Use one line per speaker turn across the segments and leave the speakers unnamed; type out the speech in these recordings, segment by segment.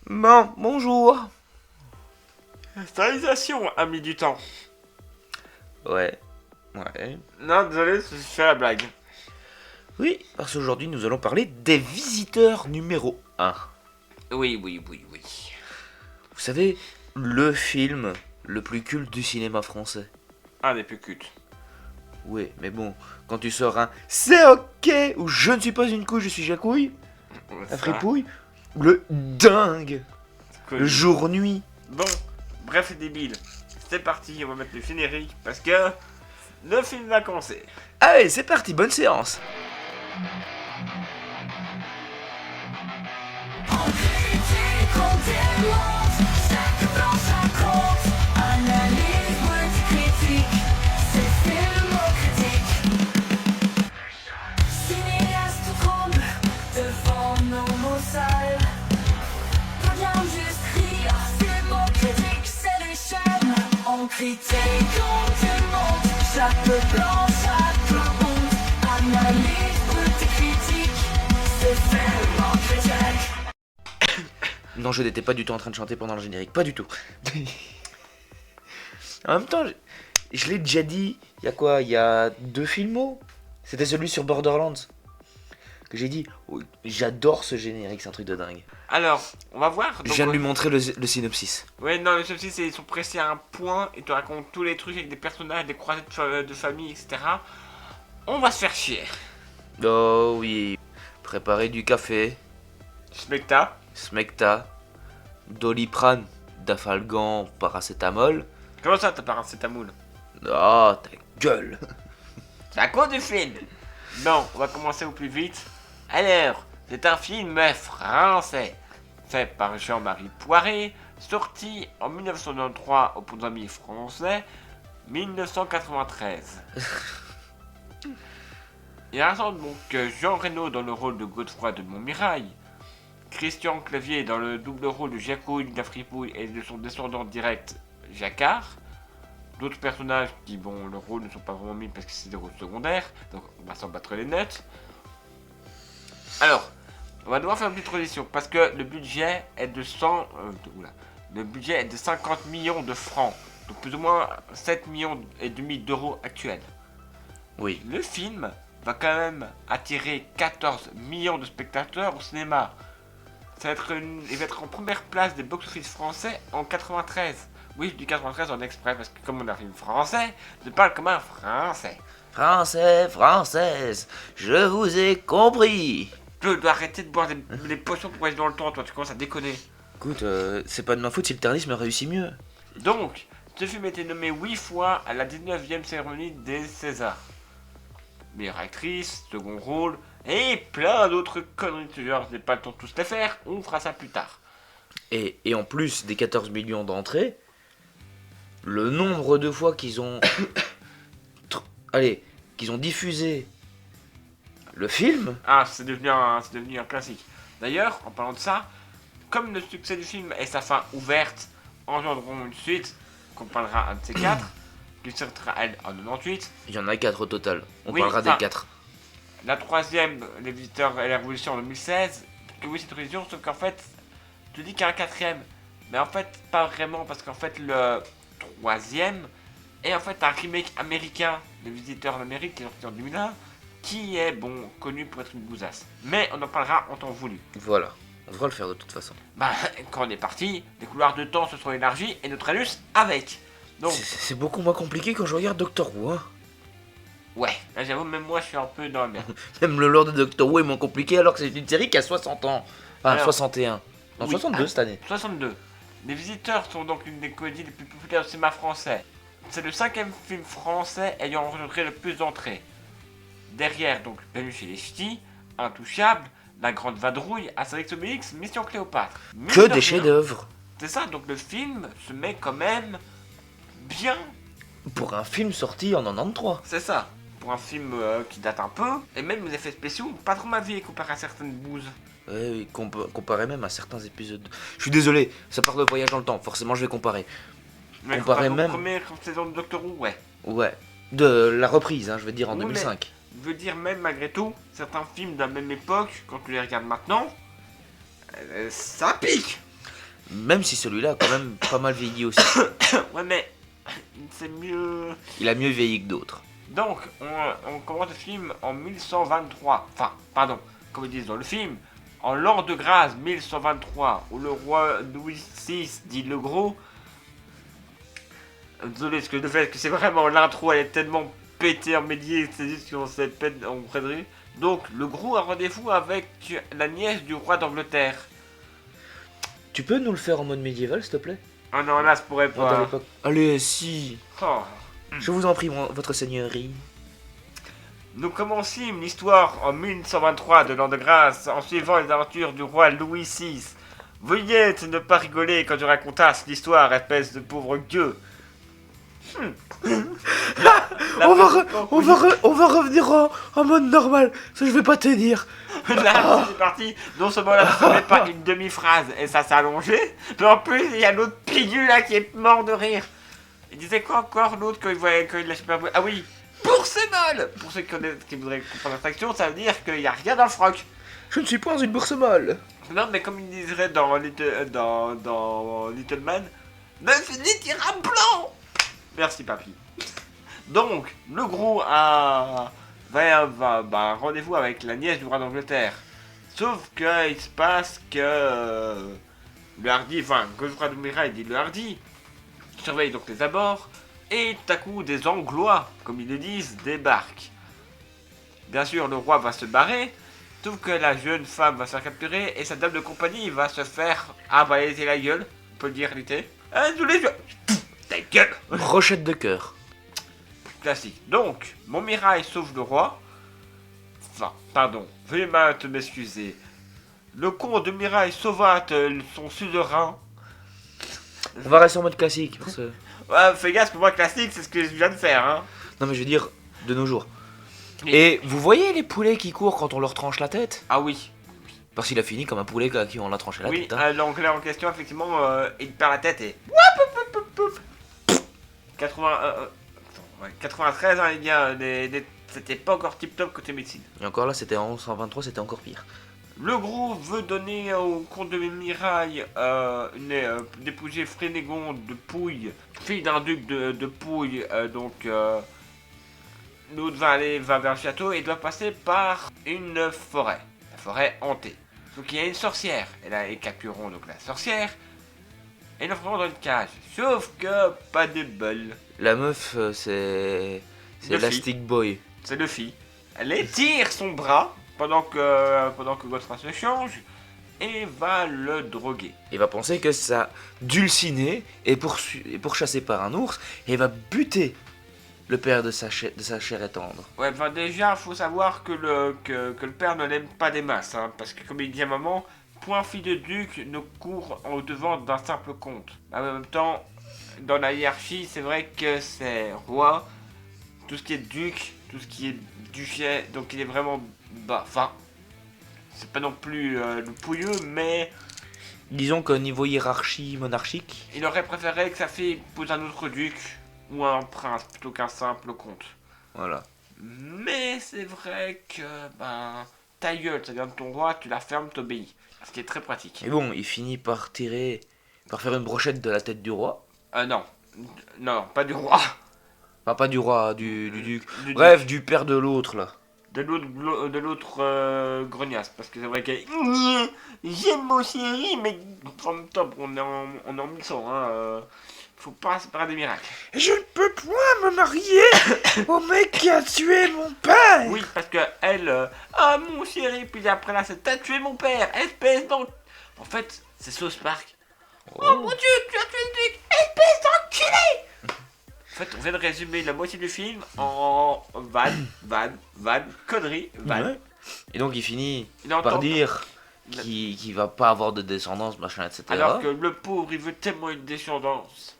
Bon, bonjour.
Salutations, ami du temps.
Ouais, ouais.
Non, désolé, je fais la blague.
Oui, parce qu'aujourd'hui nous allons parler des visiteurs numéro un.
Oui.
Vous savez, le film le plus culte du cinéma français.
Un des plus cultes.
Oui, mais bon, quand tu sors un c'est ok ou je ne suis pas une couille, je suis Jacouille, la fripouille, ou le dingue, le jour-nuit.
Bon, bref et débile. C'est parti, on va mettre le générique parce que le film va commencer.
Allez, c'est parti, bonne séance.
Critique, on démonte, chaque plan, chaque honte, analyse, brute et critique, c'est tellement critique.
Non, je n'étais pas du tout en train de chanter pendant le générique, pas du tout. En même temps, je l'ai déjà dit, il y a quoi? Il y a 2 films. C'était celui sur Borderlands. Que j'ai dit, oh, j'adore ce générique, c'est un truc de dingue.
Alors, on va voir.
Je viens de lui montrer le synopsis.
Ouais, non, le synopsis, ils sont pressés à un point et te racontent tous les trucs avec des personnages, des croisades de famille, etc. On va se faire chier.
Oh oui, préparer du café,
Smecta.
Smecta, Doliprane, Dafalgan, paracétamol.
Comment ça, t'as paracétamol?
Oh, ta gueule.
C'est à cause du film. Non, on va commencer au plus vite. Alors, c'est un film français, fait par Jean-Marie Poiré, sorti en 1993 au programme français, 1993. Il rassemble donc Jean Reno dans le rôle de Godefroy de Montmirail, Christian Clavier dans le double rôle de Jacouille, de la Fripouille et de son descendant direct, Jacquard. D'autres personnages qui, bon, le rôle ne sont pas vraiment mis parce que c'est des rôles secondaires, donc on va s'en battre les notes. Alors, on va devoir faire une petite transition parce que le budget est de le budget est de 50 millions de francs, donc plus ou moins 7 millions et demi d'euros actuels.
Oui.
Le film va quand même attirer 14 millions de spectateurs au cinéma. Il va être en première place des box-office français en 93. Oui, je dis 93 en exprès parce que comme on a un film français, je parle comme un français.
Français, française, je vous ai compris.
Tu dois arrêter de boire des potions pour rester dans le temps, toi, tu commences à déconner.
Écoute, c'est pas de ma faute si le terrorisme réussit mieux.
Donc, ce film a été nommé 8 fois à la 19e cérémonie des Césars. Meilleure actrice, second rôle, et plein d'autres conneries. Je n'ai pas le temps de tous les faire, on fera ça plus tard.
Et en plus des 14 millions d'entrées, le nombre de fois qu'ils ont... qu'ils ont diffusé le film...
Ah, c'est devenu un classique. D'ailleurs, en parlant de ça, comme le succès du film et sa fin ouverte engendreront une suite, qu'on parlera un de ces quatre, qui sortira elle en 98.
Il y en a 4 au total, on
Oui,
parlera
enfin,
des 4.
La troisième, Les Visiteurs et la Révolution en 2016. Que oui, c'est une religion, sauf qu'en fait, tu dis qu'il y a un quatrième. Mais en fait, pas vraiment, parce qu'en fait, le troisième est en fait un remake américain, Les Visiteurs en Amérique, qui est sorti en 2001, qui est, bon, connu pour être une bousasse. Mais on en parlera en temps voulu.
Voilà, on devra le faire de toute façon.
Bah, quand on est parti, les couloirs de temps se sont élargis et notre anus avec. Donc,
c'est beaucoup moins compliqué quand je regarde Doctor Who, hein.
ouais, là j'avoue, même moi je suis un peu dans la merde.
Même le lore de Doctor Who est moins compliqué alors que c'est une série qui a 60 ans. Enfin,
Alors,
61. Non,
oui,
62 cette année.
62. Les Visiteurs sont donc une des comédies les plus populaires du cinéma français. C'est le 5e film français ayant enregistré le plus d'entrées. Derrière, donc, Bienvenue chez les Ch'tis, Intouchable, La Grande Vadrouille, Astérix Obélix, Mission Cléopâtre.
Que des chefs-d'œuvre.
C'est ça, donc le film se met quand même bien.
Pour un film sorti en 93.
C'est ça. Pour un film qui date un peu, et même les effets spéciaux, pas trop ma vie comparé à certaines bouses.
Ouais, oui, comparé même à certains épisodes. Je suis désolé, ça parle de voyage dans le temps, forcément je vais comparer.
Mais
Comparé même.
Première saison de Doctor Who, ouais.
Ouais, de la reprise, hein, je veux dire en
Oui,
2005.
Je veux dire, même malgré tout, certains films de la même époque, quand tu les regardes maintenant, ça pique.
Même si celui-là a quand même pas mal vieilli aussi.
Ouais, mais c'est mieux.
Il a mieux vieilli que d'autres.
Donc, on commence le film en 1123. Enfin, pardon, comme ils disent dans le film, en l'an de grâce 1123, où le roi Louis VI dit le gros. Désolé, parce que le fait que c'est vraiment l'intro, elle est tellement pétée en médié, c'est juste qu'on s'est pété en prédit. Donc, le gros a rendez-vous avec la nièce du roi d'Angleterre.
Tu peux nous le faire en mode médiéval, s'il te plaît?
Oh non, là, je pourrais
Dans
pas.
l'époque. Allez, si.
Oh.
Je vous en prie, votre seigneurie.
Nous commençons l'histoire en 1123 de l'an de grâce en suivant les aventures du roi Louis VI. Veuillez ne pas rigoler quand je racontasse l'histoire, espèce de pauvre gueux.
On va revenir en mode normal, ça je vais pas te dire.
Là, c'est parti. Non seulement là, ça ne met pas une demi-phrase et ça s'est allongé, mais en plus, il y a l'autre pigu là qui est mort de rire. Il disait quoi encore l'autre quand il voyait qu'il l'a super. Ah oui, bourse-molle. Pour ceux qui voudraient comprendre l'attraction, ça veut dire qu'il n'y a rien dans le froc.
Je ne suis pas une bourse molle.
Non, mais comme il dirait dans Little Man, mais c'est tirant blanc. Merci, papy. Donc, le gros a un rendez-vous avec la nièce du roi d'Angleterre. Sauf que il se passe que le Hardy, enfin, Godefroy de Mirail dit le Hardy, surveille donc les abords, et tout à coup des Anglois, comme ils le disent, débarquent. Bien sûr, le roi va se barrer, sauf que la jeune femme va se faire capturer, et sa dame de compagnie va se faire balayer la gueule, on peut le dire l'été. Tous les yeux. Ta gueule.
Brochette de cœur.
Classique. Donc, Montmirail sauve le roi. Enfin, pardon, veuillez m'excuser. Le comte de Mirail sauva son suzerain.
On va rester en mode classique. Parce que...
Ouais, fais gaffe, pour moi, classique, c'est ce que je viens de faire, hein.
Non mais je veux dire, de nos jours. Et vous voyez les poulets qui courent quand on leur tranche la tête?
Ah oui.
Parce qu'il a fini comme un poulet à qui on l'a tranché la
Oui,
tête. Hein.
l'anglais en question, effectivement, il perd la tête et... 93, hein, les gars, c'était pas encore tip-top côté médecine.
Et encore là, c'était en 1123, c'était encore pire.
Le gros veut donner au comte de Mirail une épousée Frénégonde de Pouille, fille d'un duc de Pouille, donc l'autre va vers le château et doit passer par une forêt, la forêt hantée. Donc il y a une sorcière, et captureront donc la sorcière et l'enfermeront dans une cage. Sauf que pas de bol.
La meuf, c'est
Luffy.
Elastic Boy.
C'est Luffy. Elle étire son bras pendant que Godefroy se change et va le droguer.
Il va penser que ça dulciné est pourchassé par un ours et va buter le père de sa chair et tendre.
Ouais, enfin déjà, faut savoir que le père ne l'aime pas des masses, hein, parce que comme il dit à maman, point fille de duc ne court au devant d'un simple comte. En même temps, dans la hiérarchie, c'est vrai que c'est roi, tout ce qui est duc, tout ce qui est duché, donc il est vraiment bas. Enfin, c'est pas non plus le pouilleux, mais
Disons qu'au niveau hiérarchie monarchique,
il aurait préféré que sa fille épouse un autre duc ou un prince plutôt qu'un simple comte.
voilà.
Mais c'est vrai que, ta gueule, ça vient de ton roi, tu la fermes, t'obéis. Ce qui est très pratique.
Et bon, il finit par faire une brochette de la tête du roi.
Non. Non, pas du roi.
Enfin, pas du roi, du duc.
Du
Bref, du père de l'autre, là.
De l'autre grognasse. Parce que c'est vrai qu'elle... J'aime mon chéri, mais en même temps, on est en 1100, hein. Faut pas se faire des miracles.
Je ne peux point me marier au mec qui a tué mon père.
Oui, parce que elle... ah, mon chéri, puis après là, c'est t'as tué mon père, espèce d'en... En fait, c'est South Park. Oh mon dieu, tu as tué le duc, espèce d'enculé. En fait, on vient de résumer la moitié du film en van, connerie, van.
Ouais. Et donc il finit
Il entend-
par dire qu'il va pas avoir de descendance, machin, etc.
Alors que le pauvre, il veut tellement une descendance.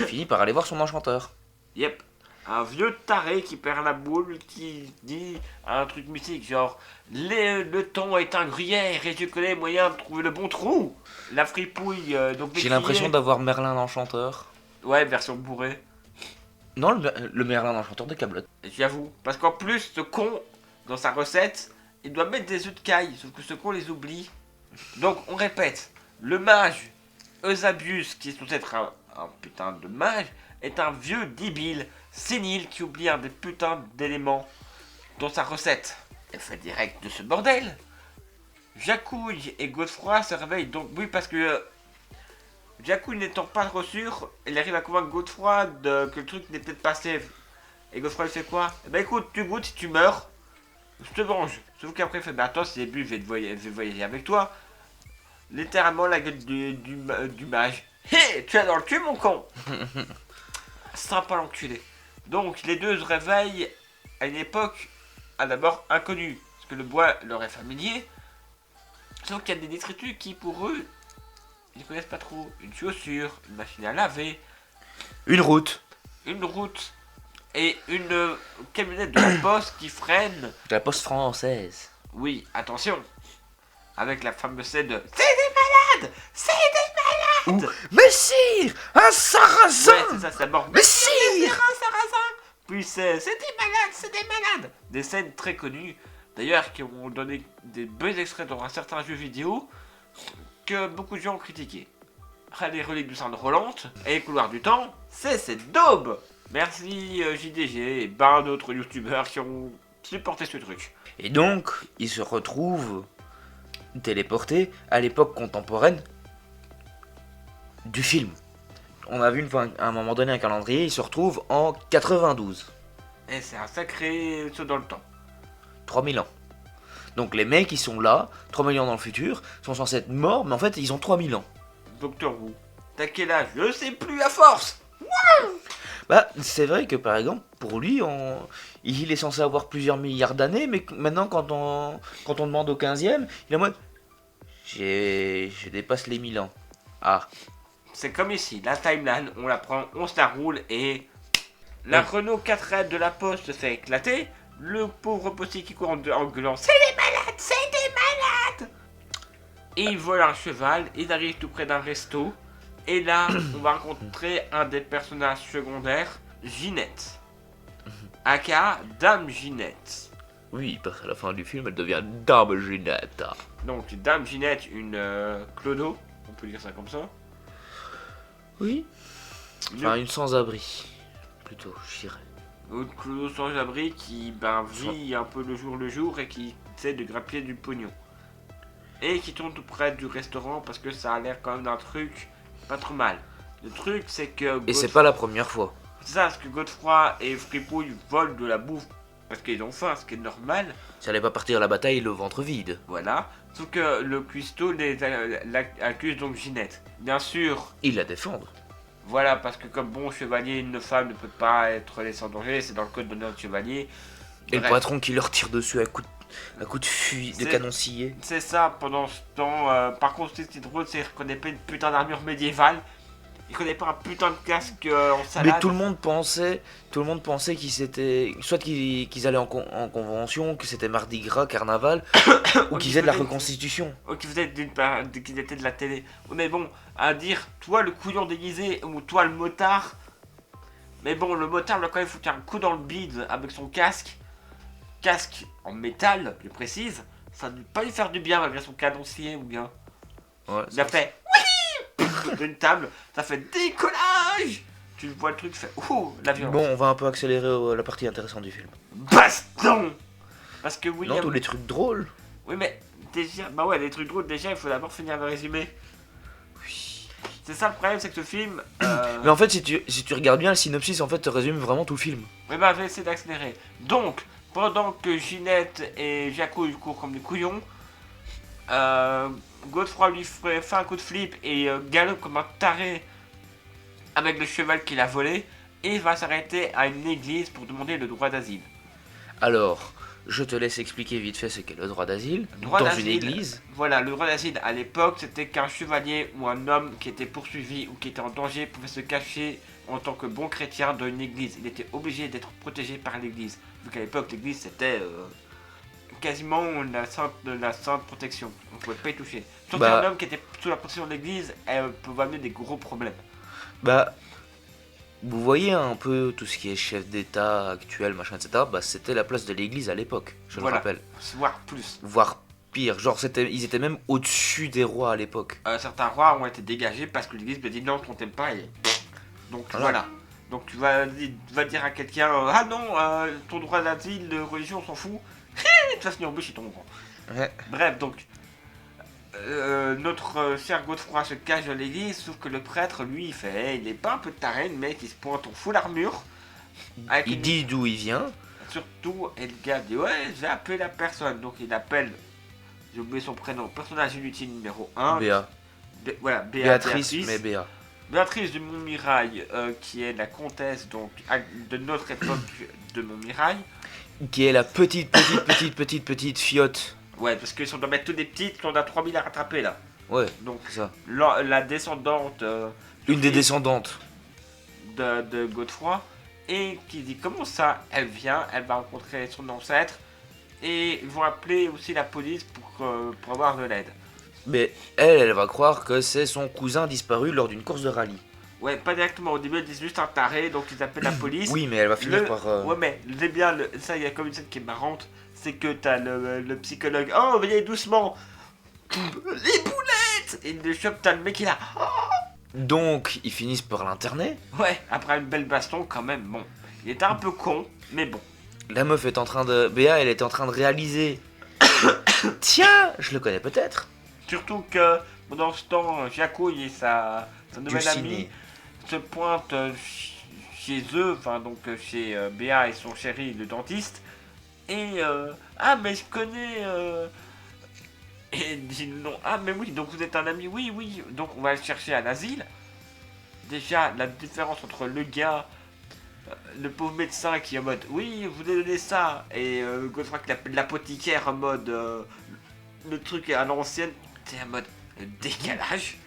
Il finit par aller voir son enchanteur.
Yep. Un vieux taré qui perd la boule, qui dit un truc mystique, genre le temps est un gruyère et je connais moyen de trouver le bon trou. La fripouille, donc
J'ai l'impression d'avoir Merlin l'enchanteur.
Ouais, version bourrée.
Non, le Merlin l'enchanteur de Camelot.
J'avoue. Parce qu'en plus, ce con, dans sa recette, il doit mettre des œufs de caille, sauf que ce con les oublie. Donc, on répète. Le mage Eusebius, qui est censé être un putain de mage, est un vieux débile, sénile, qui oublie un des putains d'éléments dans sa recette. Effet direct de ce bordel. Jacouille et Godefroy se réveillent donc, oui, parce que Jacouille n'étant pas trop sûr, il arrive à convaincre Godefroy que le truc n'est peut-être pas safe. Et Godefroy il fait quoi? Eh ben écoute, tu goûtes, si tu meurs, je te venge. Sauf qu'après il fait, bah attends, c'est le but, je vais voyager avec toi. Littéralement la gueule du mage. Hé, tu as dans le cul mon con. Sympa l'enculé. Donc les deux se réveillent à une époque à d'abord inconnue. Parce que le bois leur est familier. Sauf qu'il y a des détritus qui pour eux, ils ne connaissent pas trop. Une chaussure, une machine à laver.
Une route.
Une route. Et une camionnette de la poste qui freine.
De la poste française.
Oui, attention. Avec la fameuse scène de c'est des malades. C'est des malades.
Messire, un sarrasin.
Ouais, c'est ça, c'est mort.
Messire.
Un sarrasin. Puis c'est des malades, c'est des malades. Des scènes très connues, d'ailleurs, qui ont donné des beaux extraits dans un certain jeu vidéo que beaucoup de gens ont critiqué. Les reliques du sang de Roland et les couloirs du temps, c'est daube. Merci JDG et ben d'autres youtubeurs qui ont supporté ce truc.
Et donc, ils se retrouvent téléportés à l'époque contemporaine du film. On a vu à un moment donné un calendrier, ils se retrouvent en 92.
Et c'est un sacré saut dans le temps.
3000 ans. Donc les mecs, ils sont là, 3000 ans dans le futur, sont censés être morts, mais en fait, ils ont 3000 ans.
Docteur Who, t'as quel âge? Je sais plus à force.
Bah, c'est vrai que par exemple, pour lui, il est censé avoir plusieurs milliards d'années, mais maintenant, quand on demande au 15e, il est en mode je dépasse les 1000 ans. Ah.
C'est comme ici, la timeline, on la prend, on se la roule et la Renault 4L de la Poste se fait éclater. Le pauvre postier qui court en gueulant c'est des malades, c'est des malades. Et il vole un cheval, il arrive tout près d'un resto. Et là, on va rencontrer un des personnages secondaires, Ginette. Aka Dame Ginette.
Oui, parce qu'à la fin du film, elle devient Dame Ginette.
Donc Dame Ginette, une clodo, on peut dire ça comme ça.
Oui. Enfin, une sans-abri, plutôt, je dirais.
Une clodo sans abri qui vit un peu le jour et qui essaie de grappiller du pognon. Et qui tourne tout près du restaurant parce que ça a l'air quand même d'un truc pas trop mal. Le truc c'est que...
Et c'est pas la première fois.
C'est ça, parce que Godefroy et Fripouille volent de la bouffe parce qu'ils ont faim, ce qui est normal.
Ça allait pas partir à la bataille le ventre vide.
Voilà. Sauf que le cuistot accuse donc Ginette. Bien sûr.
Il la défendre.
Voilà, parce que comme bon chevalier, une femme ne peut pas être laissée en danger, c'est dans le code d'honneur de chevalier.
Et
Bref.
le patron qui leur tire dessus à coups de fusil, de canon scié.
C'est ça, pendant ce temps. Par contre, ce qui est drôle, c'est qu'il reconnaît pas une putain d'armure médiévale. Il connaît pas un putain de casque en salade.
Mais tout le monde pensait qu'ils allaient en convention, que c'était Mardi Gras, Carnaval, ou qu'ils faisaient de la reconstitution.
Ou qu'ils étaient de la télé. Mais bon, à dire, toi le couillon déguisé, ou toi le motard. Mais bon, le motard, il a quand même foutu un coup dans le bide avec son casque. Casque en métal, je précise. Ça ne doit pas lui faire du bien malgré son canoncier ou bien.
Ouais,
Il a fait d'une table, ça fait décollage. Tu vois le truc, tu fais ouh, la violence.
Bon, on va un peu accélérer la partie intéressante du film.
Baston. Parce que William...
Non, tous les trucs drôles.
Oui, mais déjà, bah ouais, les trucs drôles, déjà, il faut d'abord finir le résumé. Oui. C'est ça le problème, c'est que ce film...
Mais en fait, si tu regardes bien le synopsis, en fait, te résume vraiment tout le film.
Oui, bah, je vais essayer d'accélérer. Donc, pendant que Ginette et Jacouille courent comme des couillons, Godefroy lui fait un coup de flip et galope comme un taré avec le cheval qu'il a volé et va s'arrêter à une église pour demander le droit d'asile.
Alors, je te laisse expliquer vite fait ce qu'est le droit d'asile dans une église.
Voilà, le droit d'asile à l'époque, c'était qu'un chevalier ou un homme qui était poursuivi ou qui était en danger pouvait se cacher en tant que bon chrétien dans une église. Il était obligé d'être protégé par l'église, vu qu'à l'époque l'église c'était quasiment la sainte protection. On pouvait pas y toucher. Sauf qu'un homme qui était sous la protection de l'église, elle pouvait amener des gros problèmes.
Bah, vous voyez un peu tout ce qui est chef d'état actuel, machin, etc. Bah, c'était la place de l'église à l'époque, je le rappelle.
Voire plus.
Voire pire. Genre, ils étaient même au-dessus des rois à l'époque.
Certains rois ont été dégagés parce que l'église me dit non, on t'aime pas. Et... Donc voilà. Donc tu vas dire à quelqu'un ah non, ton droit d'asile, de religion, on s'en fout. Tu vas finir au bout chez ton grand.
Ouais.
Bref, donc notre cher Godefroy se cache dans l'église, sauf que le prêtre, lui, il est pas un peu taré, le mec, il se pointe en full armure.
Il dit d'où il vient.
Surtout, et le gars dit ouais, j'ai appelé la personne. Donc il appelle, j'ai oublié son prénom, personnage inutile numéro 1.
Béa.
Voilà,
Béatrice, mais Béa.
Béatrice de Montmirail, qui est la comtesse donc de notre époque de Montmirail.
Qui est la petite fiotte.
Ouais, parce qu'ils sont doit mettre tous des petites, on a 3000 à rattraper là.
Ouais,
Donc
c'est ça.
la descendante.
Une des descendantes.
De Godefroy. Et qui dit comment ça, elle vient, elle va rencontrer son ancêtre. Et ils vont appeler aussi la police pour avoir de l'aide.
Mais elle va croire que c'est son cousin disparu lors d'une course de rallye.
Ouais, pas directement. Au début, ils disent juste un taré, donc ils appellent la police.
Oui, mais elle va finir par...
Ouais, mais c'est bien, ça, il y a comme une scène qui est marrante. C'est que t'as le psychologue. Oh, venez doucement. Les boulettes. Et le chope, t'as le mec qui est là.
Donc, ils finissent par l'interner.
Ouais, après une belle baston, quand même. Bon, il était un peu con, mais bon.
La meuf est en train de... Béa, elle est en train de réaliser... Tiens, je le connais peut-être.
Surtout que pendant ce temps, Jacouille et sa nouvelle amie se pointent chez eux, enfin donc chez Béa et son chéri, le dentiste. Et ah mais je connais... Et il dit non, ah mais oui, donc vous êtes un ami, oui, donc on va le chercher à l'asile. Déjà, la différence entre le gars, le pauvre médecin qui est en mode, oui, vous voulez donner ça, et Godefroy qui appelle l'apothicaire en mode, le truc à l'ancienne, c'est en mode décalage.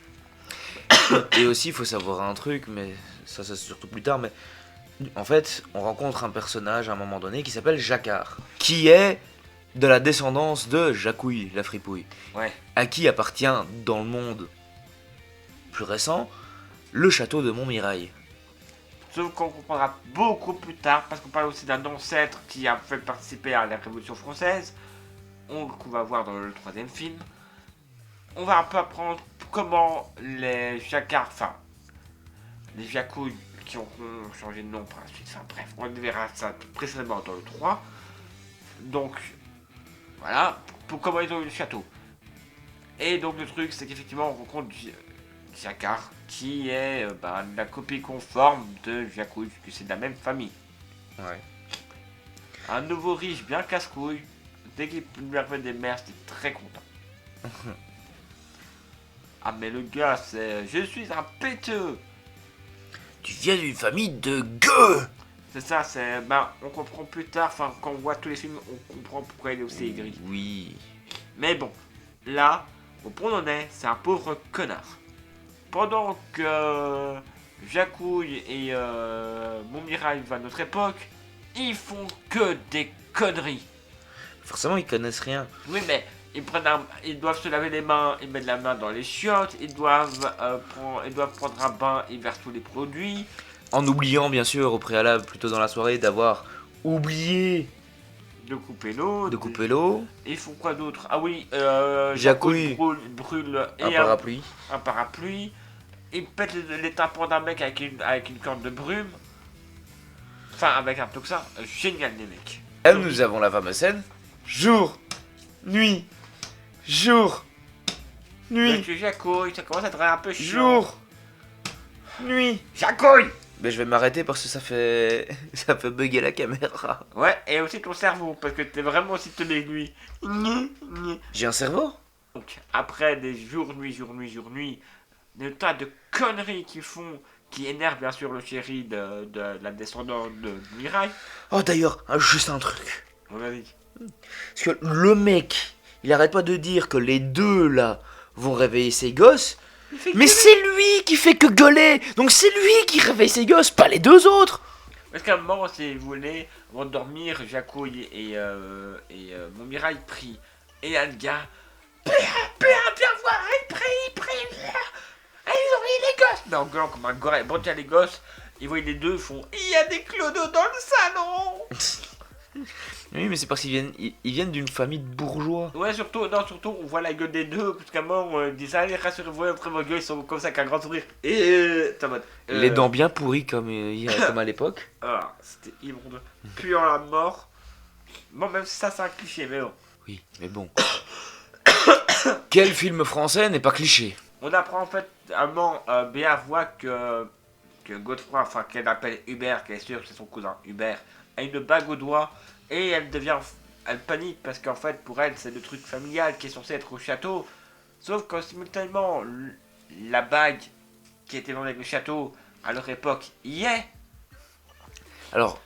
Et aussi, il faut savoir un truc, mais ça c'est surtout plus tard, mais en fait, on rencontre un personnage à un moment donné qui s'appelle Jacquard, qui est de la descendance de Jacouille, la fripouille,
Ouais.
à qui appartient, dans le monde plus récent, le château de Montmirail.
Sauf qu'on comprendra beaucoup plus tard, parce qu'on parle aussi d'un ancêtre qui a fait participer à la Révolution française, qu'on va voir dans le troisième film. On va un peu apprendre comment les Jacquard, enfin, les Jacouilles qui ont changé de nom par la suite, enfin bref, on verra ça précédemment dans le 3. Donc, voilà, pour comment ils ont eu le château. Et donc le truc, c'est qu'effectivement, on rencontre Jacquard, qui est la copie conforme de Jacouille, puisque c'est de la même famille.
Ouais.
Un nouveau riche bien casse-couille. Dès qu'il lui arrivait des mères, c'était très content. Ah mais le gars, c'est... Je suis un péteux.
Tu viens d'une famille de gueux.
C'est ça, c'est... on comprend plus tard, enfin, quand on voit tous les films, on comprend pourquoi il est aussi aigri.
Oui.
Mais bon, là, au point où on est, c'est un pauvre connard. Pendant que Jacouille et Montmirail vont à notre époque, ils font que des conneries.
Forcément, ils connaissent rien.
Oui, mais ils doivent se laver les mains, ils mettent la main dans les chiottes, ils doivent prendre un bain, ils versent tous les produits.
En oubliant, bien sûr, au préalable, plutôt dans la soirée, d'avoir oublié
De couper l'eau.
de couper l'eau.
Ils font quoi d'autre? Ah oui,
Jacouille
brûle
un parapluie.
un parapluie. Ils pètent les tympans d'un mec avec une corde de brume. Enfin, avec un toxin. Génial, les mecs.
Et nous avons la fameuse scène. Jour, nuit, jour, nuit,
Monsieur Jacouille, ça commence à être un peu chiant.
jour, nuit.
Jacouille!
Mais je vais m'arrêter parce que ça fait bugger la caméra.
Ouais, et aussi ton cerveau, parce que t'es vraiment aussi de l'aiguille.
J'ai un cerveau?
Donc, après des jours, nuit, des tas de conneries qu'ils font, qui énervent bien sûr le chéri de la descendante de Mirail.
Oh d'ailleurs, juste un truc.
On a dit.
Parce que le mec, il arrête pas de dire que les deux là vont réveiller ses gosses. Mais c'est lui qui fait que gueuler. Donc c'est lui qui réveille ses gosses, pas les deux autres.
Parce qu'à un moment, si vous voulez, avant de dormir, Jacouille et Montmirail prient. Et là, le gars, viens voir, il prie. Ils ont mis les gosses. Mais en gueulant comme un gorille. Bon, tiens, les gosses, ils voient les deux, ils font, il y a des clodos dans le salon.
Oui, mais c'est parce qu'ils viennent d'une famille de bourgeois.
Ouais, surtout, non, surtout, on voit la gueule des deux, parce qu'à un moment, ils disent, allez, rassurez-vous, entre vos gueules, ils sont comme ça, avec un grand sourire. Et, t'es en mode,
Les dents bien pourries comme à l'époque.
Ah, c'était immonde. Puant la mort. Bon, même si ça, c'est un cliché, mais bon.
Oui, mais bon. Quel film français n'est pas cliché?
On apprend en fait, à un moment, Béa voit que Godefroy, enfin, qu'elle appelle Hubert, qu'elle est sûre que c'est son cousin Hubert, a une bague au doigt, et elle panique, parce qu'en fait, pour elle, c'est le truc familial qui est censé être au château. Sauf que simultanément, la bague qui était vendue avec le château, à leur époque, y est.
Alors,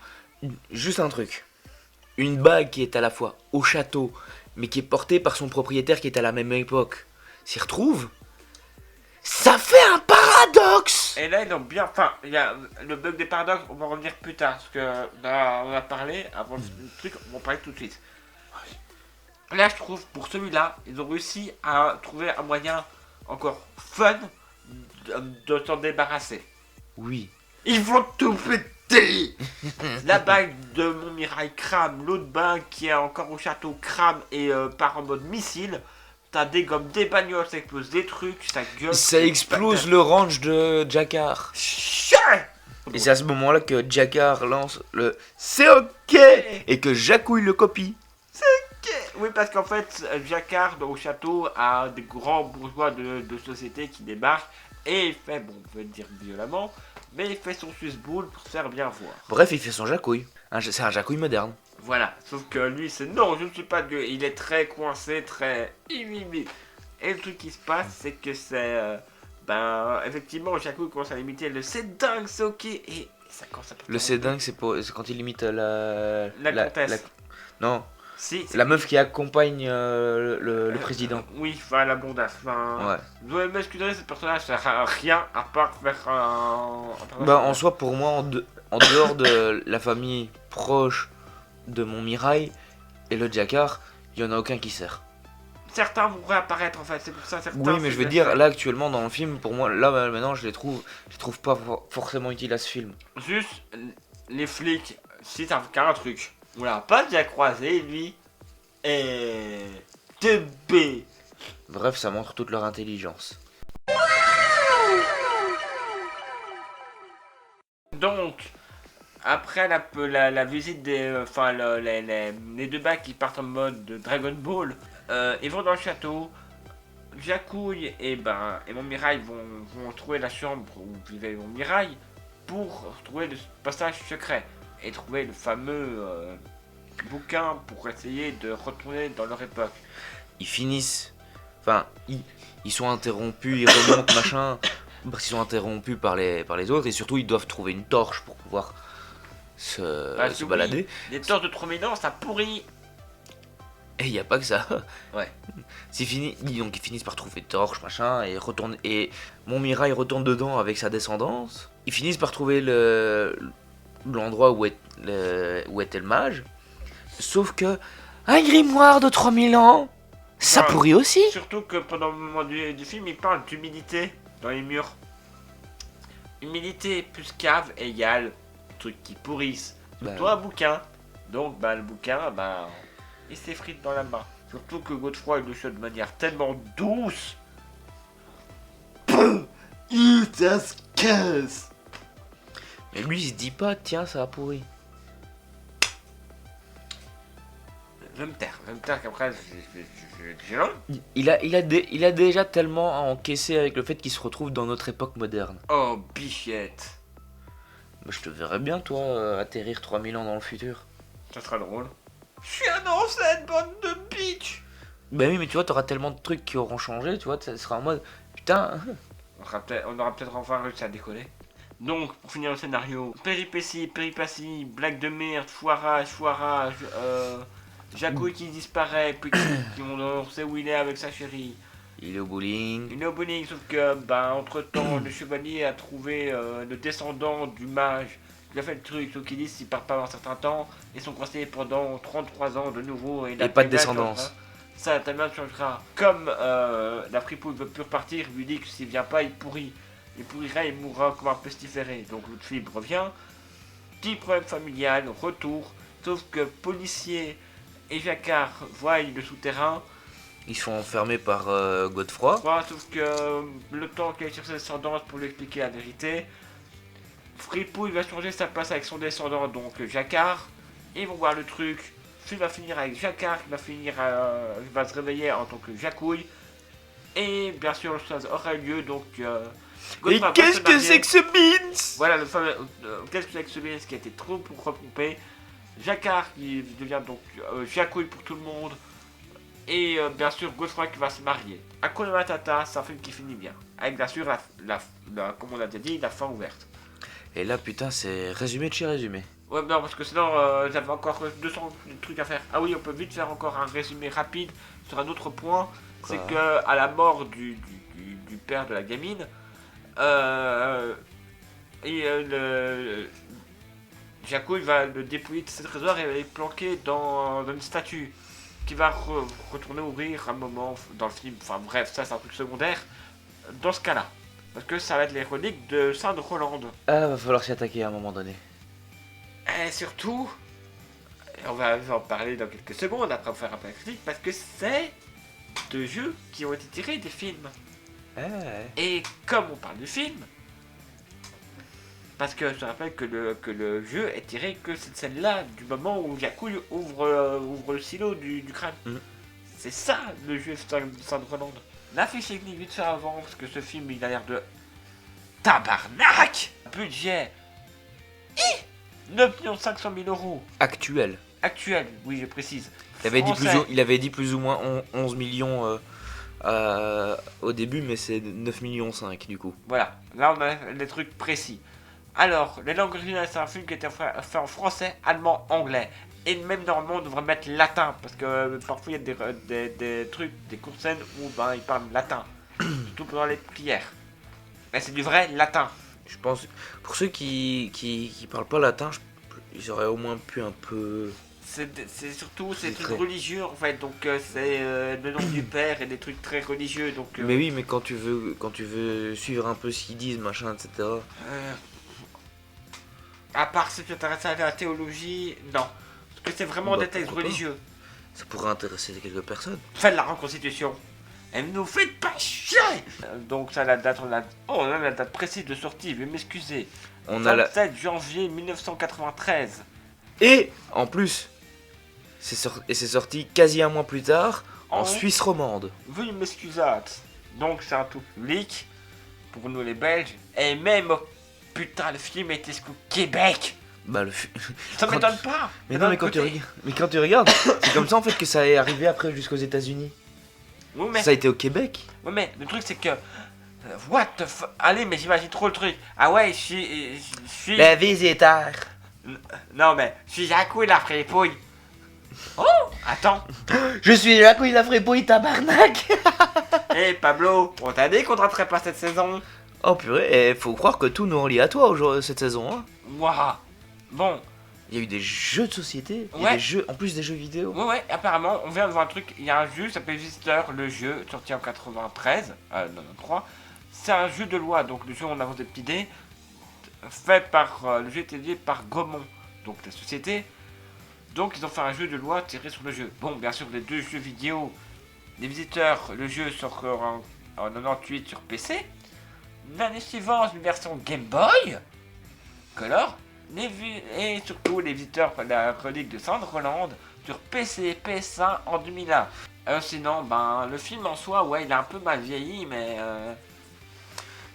juste un truc. Une bague qui est à la fois au château, mais qui est portée par son propriétaire qui est à la même époque, s'y retrouve? Ça fait un paradoxe!
Et là, ils ont bien. Enfin, il y a le bug des paradoxes, on va en revenir plus tard. Parce que là, on a parlé, avant le truc, on va en parler tout de suite. Là, je trouve, pour celui-là, ils ont réussi à trouver un moyen encore fun de s'en débarrasser.
Oui.
Ils vont tout péter! La bague de Montmirail crame, l'autre bague qui est encore au château crame et part en mode missile. T'as des gommes, des bagnoles, ça explose des trucs, ça gueule.
Ça explose le ranch de Jacquard. Et c'est à ce moment-là que Jacquard lance le c'est ok et que Jacouille le copie.
Oui, parce qu'en fait, Jacquard au château a des grands bourgeois de société qui débarquent et il fait, bon, on peut le dire violemment, mais il fait son susboule pour se faire bien voir.
Bref, il fait son Jacouille. C'est un Jacouille moderne.
Voilà, sauf que lui, c'est non, je ne suis pas de gueule. Il est très coincé, très. Et le truc qui se passe, c'est que c'est. Effectivement, Jacouille commence à limiter le c'est dingue, c'est ok, et ça commence à partir.
Le c'est dingue, c'est quand il imite
La comtesse.
Non,
Si,
la meuf qui accompagne le président.
Oui, enfin, la blondasse. Enfin,
Ouais.
vous devez m'excuser, ce personnage sert à rien à part faire un personnage.
Bah, en soi, pour moi, en dehors de la famille proche de Montmirail et le Jacquard, il y en a aucun qui sert.
Certains vont réapparaître en fait, c'est pour ça certains.
Oui, mais je veux dire, là actuellement dans le film, pour moi, là maintenant, je les trouve pas forcément utiles à ce film.
Juste, les flics, si t'as qu'un truc, on l'a pas déjà croisé, lui, et. TB.
Bref, ça montre toute leur intelligence.
Donc, après la visite des. Enfin, les deux bacs qui partent en mode de Dragon Ball, ils vont dans le château. Jacouille et Montmirail vont trouver la chambre où vivait Montmirail pour trouver le passage secret et trouver le fameux bouquin pour essayer de retourner dans leur époque.
Ils finissent. Enfin, ils sont interrompus, ils remontent, machin. Parce qu'ils sont interrompus par les autres et surtout ils doivent trouver une torche pour pouvoir se balader.
Les torches de 3000 ans, ça pourrit.
Et il n'y a pas que ça.
Ouais.
Donc ils finissent par trouver torche, machin, et Montmirail retourne dedans avec sa descendance. Ils finissent par trouver l'endroit où était le mage. Sauf que un grimoire de 3000 ans, ça
Ouais.
pourrit aussi.
Surtout que pendant le moment du film, il parle d'humidité dans les murs. Humidité plus cave égale trucs qui pourrissent.
Bah,
Toi, un bouquin. Donc, le bouquin, il s'effrite dans la main. Surtout que Godefroy il le fait de manière tellement douce. Ça se casse.
Mais lui il se dit pas, tiens, ça a pourri.
Je vais me taire qu'après, j'ai long.
Il a déjà tellement encaissé avec le fait qu'il se retrouve dans notre époque moderne.
Oh, bichette.
Bah, je te verrais bien, toi, atterrir 3000 ans dans le futur.
Ça sera drôle. Je suis un ancêtre, bande de bitch.
Bah oui, mais tu vois, t'auras tellement de trucs qui auront changé, tu vois, ça sera en mode, putain.
On aura peut-être enfin réussi à décoller. Donc, pour finir le scénario, péripéties, blague de merde, foirage, Jacouille qui disparaît, puis on sait où il est avec sa chérie.
Il est au bowling.
Il est au bowling, sauf que, entre temps, le chevalier a trouvé le descendant du mage qui a fait le truc, sauf qu'ils disent s'ils partent pas dans un certain temps, ils sont coincés pendant 33 ans de nouveau. Et
pas de descendance.
Ça, ta mère changera. Comme la fripouille veut plus repartir, lui dit que s'il vient pas, il pourrit. Il pourrira, il mourra comme un pestiféré. Donc l'autre fibre revient. Petit problème familial, retour. Sauf que policiers et Jacquard voient le souterrain.
Ils sont enfermés par Godefroy.
Voilà, sauf que le temps qu'il cherche sa descendance pour lui expliquer la vérité, Fripouille va changer sa place avec son descendant, donc Jacquard. Ils vont voir le truc. Le film va finir avec Jacquard qui va se réveiller en tant que Jacouille. Et bien sûr, le chose aura lieu, donc.
Et
Godefroy va
qu'est-ce
se
que
marier.
c'est que ce Beans?
Voilà, le fameux. Qu'est-ce que c'est que ce Beans qui a été trop repompé. Jacquard qui devient donc Jacouille pour tout le monde. Et bien sûr, Godefroy qui va se marier. Hakuna Matata, c'est un film qui finit bien. Avec bien sûr, comme on l'a déjà dit, la fin ouverte.
Et là, putain, c'est résumé de chez résumé.
Ouais, non, parce que sinon, j'avais encore 200 trucs à faire. Ah oui, on peut vite faire encore un résumé rapide sur un autre point.
Quoi?
C'est que à la mort du père de la gamine, Jacouille va le dépouiller de ses trésors et va les planquer dans une statue qui va retourner ouvrir un moment dans le film. Enfin bref, ça c'est un truc secondaire dans ce cas-là. Parce que ça va être les reliques de Sainte-Rolande.
Ah, va falloir s'y attaquer à un moment donné.
Et surtout, on va en parler dans quelques secondes après faire un peu la critique, parce que c'est de jeux qui ont été tirés des films.
Ouais.
Et comme on parle du film, parce que je te rappelle que le jeu est tiré que cette scène-là, du moment où Jacouille ouvre le silo du crâne.
Mhm.
C'est ça le jeu Sainte-Rolande. L'affiche est vite fait avant, parce que ce film il a l'air de tabarnak. Budget 9 500 000 euros.
Actuel.
Actuel, oui je précise.
Il avait dit plus ou moins 11 millions au début, mais c'est 9 millions 5 du coup.
Voilà, là on a les trucs précis. Alors, les langues originales, c'est un film qui a été fait en français, allemand, anglais. Et même normalement, on devrait mettre latin, parce que parfois il y a des trucs, des courtes scènes où ils parlent latin, surtout pendant les prières. Mais c'est du vrai latin.
Je pense, pour ceux qui parlent pas latin, ils auraient au moins pu un peu...
C'est surtout
C'est
des trucs
très-
religieux en fait, donc c'est le nom du père et des trucs très religieux. Donc,
Mais oui, mais quand tu veux suivre un peu ce qu'ils disent, machin, etc.
À part si tu t'intéresses à la théologie, non. Parce que c'est vraiment
Bah,
des textes
pourquoi pas.
religieux.
Ça pourrait intéresser quelques personnes.
Faites la reconstitution. Et ne nous faites pas chier. Donc ça la date, on a la date précise de sortie, je vais m'excuser.
On a la...
27 janvier 1993.
Et en plus, c'est sorti quasi un mois plus tard en
Oh.
Suisse romande.
Veuillez m'excuser. Donc c'est un tout public pour nous les Belges. Et même, putain, le film était au Québec.
Bah
Ça
Quand-
m'étonne pas.
mais
D'un
non, mais
autre côté-
quand tu regardes, c'est comme ça en fait que ça est arrivé après jusqu'aux États-Unis.
Oui, mais...
Ça a été au Québec.
Ouais, mais le truc c'est que. What the fuck. Allez, mais j'imagine trop le truc. Ah ouais, je suis.
Le visiteur.
Non, mais je suis Jacouille la fripouille. Oh, attends.
Je suis Jacques, il a fripouille, tabarnak.
Hé Pablo, on t'a dit qu'on ne raterait pas cette saison.
Oh purée, et faut croire que tout nous relie à toi cette saison. Hein.
Waouh. Bon,
Il y a eu des jeux de société, il y a
Ouais.
des jeux, en plus des jeux vidéo.
ouais, apparemment, on vient de voir un truc. Il y a un jeu qui s'appelle Visiteur, le jeu, sorti en 93, 93. C'est un jeu de loi, donc le jeu on avance des petits dés, fait par. Le jeu était lié par Gaumont, donc la société. Donc ils ont fait un jeu de loi tiré sur le jeu. Bon, bien sûr, les deux jeux vidéo, les Visiteurs, le jeu sort en 98 sur PC. L'année suivante, une version Game Boy Color. Et surtout les Visiteurs, la relique de Sainte-Rolande sur PC, PS1 en 2001. Sinon, le film en soi, ouais, il a un peu mal vieilli, mais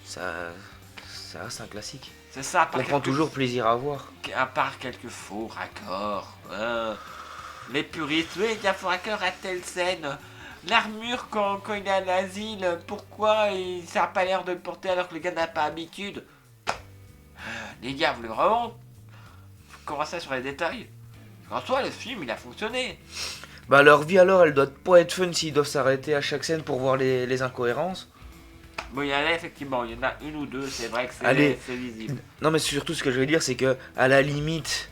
Ça reste un classique.
c'est ça.
On prend toujours plaisir à voir.
À part quelques faux raccords. Les puristes, oui, il y a faux raccords à telle scène. L'armure quand il est à l'asile, pourquoi ça a pas l'air de le porter alors que le gars n'a pas habitude. Les gars, vous voulez vraiment commencer sur les détails? En soi, le film, il a fonctionné.
Bah leur vie alors, elle doit pas être fun s'ils doivent s'arrêter à chaque scène pour voir les incohérences.
Bon, il y en a effectivement, il y en a une ou deux, c'est vrai que
Allez.
c'est visible.
Non mais surtout ce que je veux dire c'est que à la limite,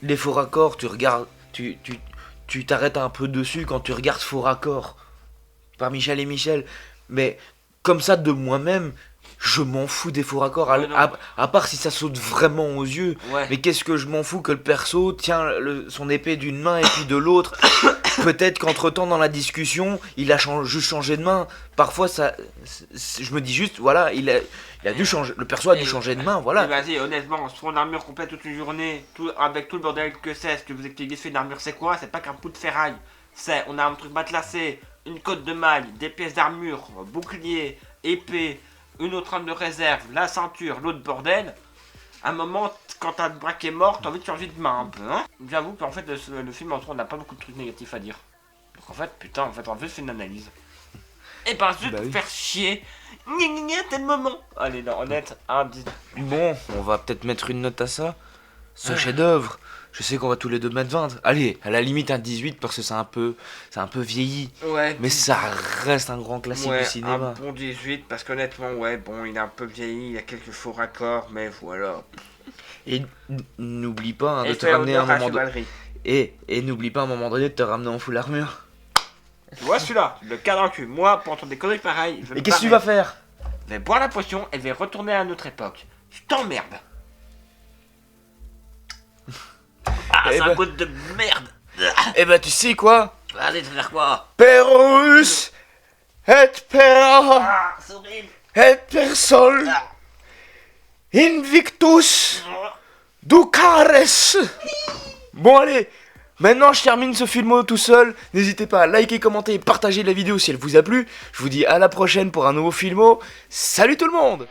les faux raccords, tu regardes, tu t'arrêtes un peu dessus quand tu regardes Faux raccords par Michel et Michel. Mais comme ça de moi-même, je m'en fous des faux raccords,
Ouais, non.
à part si ça saute vraiment aux yeux.
Ouais.
Mais qu'est-ce que je m'en fous que le perso tient son épée d'une main et puis de l'autre. Peut-être qu'entre temps dans la discussion, il a juste changé de main. Parfois je me dis juste, voilà, il a dû changer, le perso a dû changer de main,
Et
voilà.
vas-y, honnêtement, son armure complète toute une journée, avec tout le bordel que c'est, ce que vous expliquez, c'est une armure, c'est quoi? C'est pas qu'un bout de ferraille. On a un truc matelassé, une côte de maille, des pièces d'armure, bouclier, épée, une autre arme de réserve, la ceinture, l'autre bordel. À un moment, quand ta braque est morte, t'as envie de changer de main un peu, hein. J'avoue qu'en fait, le film en soi, on n'a pas beaucoup de trucs négatifs à dire. Donc en fait, putain, en fait, c'est une analyse. Et ben, je vais
Bah
te
oui.
faire chier. Gna gna gna, tel moment. Allez, non, honnête, un 10.
Bon, on va peut-être mettre une note à ça. Ce chef-d'œuvre, je sais qu'on va tous les deux mettre 20. Allez, à la limite un 18 parce que c'est un peu vieilli.
Ouais,
Mais ça reste un grand classique
ouais,
du cinéma.
un bon 18, parce qu'honnêtement, ouais, bon, il est un peu vieilli, il y a quelques faux raccords, mais voilà.
Et n'oublie pas hein, de
Et
te
fait
ramener à un
honneur à
moment donné.
Chevalerie.
Et n'oublie pas à un moment donné de te ramener en full armure.
Tu vois celui-là, le cas dans le cul. Moi, pour entendre des conneries pareilles, je vais
Et
me
qu'est-ce que tu
barrer.
vas faire?
Je vais boire la potion et je vais retourner à notre époque. Je t'emmerde. Ah,
Eh
c'est un
ben-
goût de merde.
Eh ben tu sais quoi?
Allez, tu vas faire quoi?
Perus et pera
Ah, c'est horrible.
et per sol
Ah.
invictus ducares. Bon allez, maintenant je termine ce film tout seul. N'hésitez pas à liker, commenter et partager la vidéo si elle vous a plu. Je vous dis à la prochaine pour un nouveau filmo. Salut tout le monde!